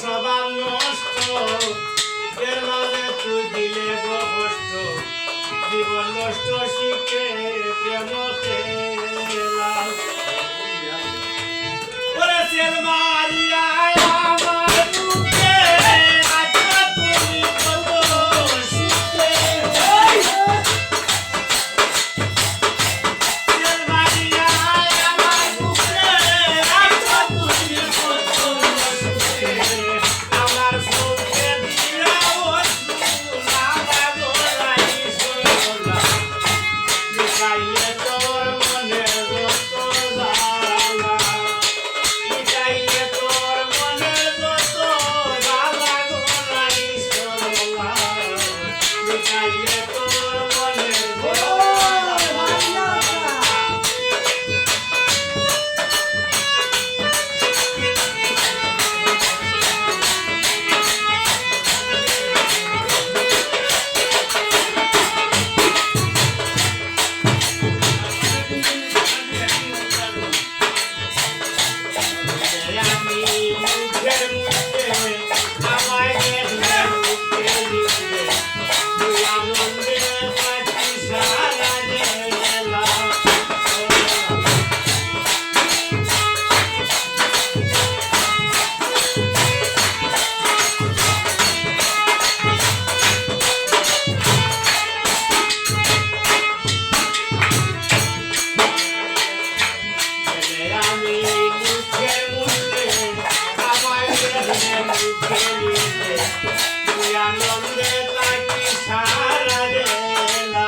সবার নষ্ট এর মাঝে তুই দিলে গো কষ্ট জীবন নষ্ট শিখে প্রেম খেলা ওরে সেল মারিয়া আমার বুকে আচ্ছা তুমি কত সুখে সেল মারিয়া আমার বুকে আচ্ছা তুমি কত সুখে আমার সুখে দিয়া ওসুলা গোলাই সোলা নিকাইলে তোর মনে যত জ্বালা নিকাইলে তোর মনে যত জ্বালা গোলাই সোলা নিকাইলে তোর মনে যত আমি মুখের মুখে আমায় দেখলে মুখে লিখলে তুই আনন্দে পাচ্ছি সারা গেলা আমি মুখের মুখে আমায় দেখলে মুখে লিখলে তুই আনন্দে থাকি সারা গেলা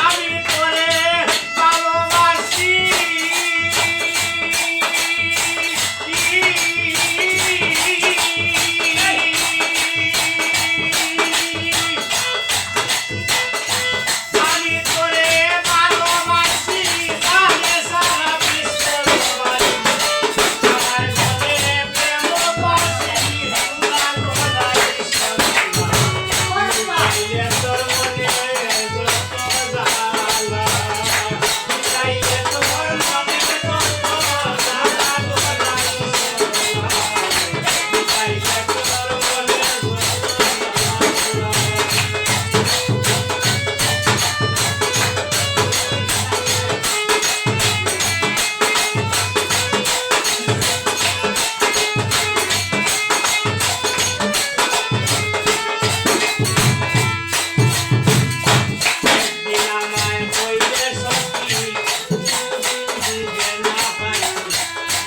আমি তোরে ভালোবাসি আমি তোরে ভালোবাসি তাহলে সারা বিশ্বের বাড়ি আমার মনে প্রেম বাসি হুলা গোলাই সোনা নিকাইলে তোর মনে যত জ্বালা নিকাইলে তোর মনে যত জ্বালা গোলাই সোনা নিকাইলে তোর মনে যত জ্বালা দিনামায় কইলে সখী দুদিন দিবে না পাই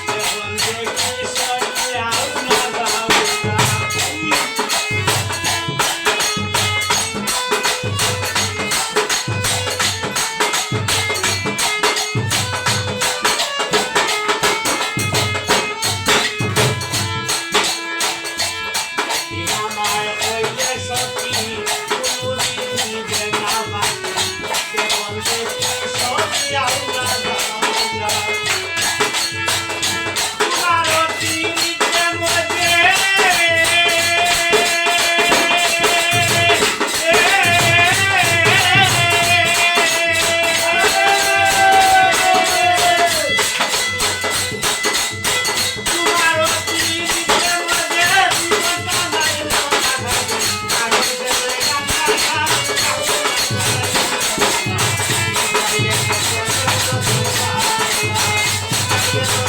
যখন দেখি সরিয়াও না যাও না দিনামায় কইলে সখী দুদিন দিবে না পাই যখন দেখি সরিয়াও না যাও না আরতি নিতে মজে Yeah.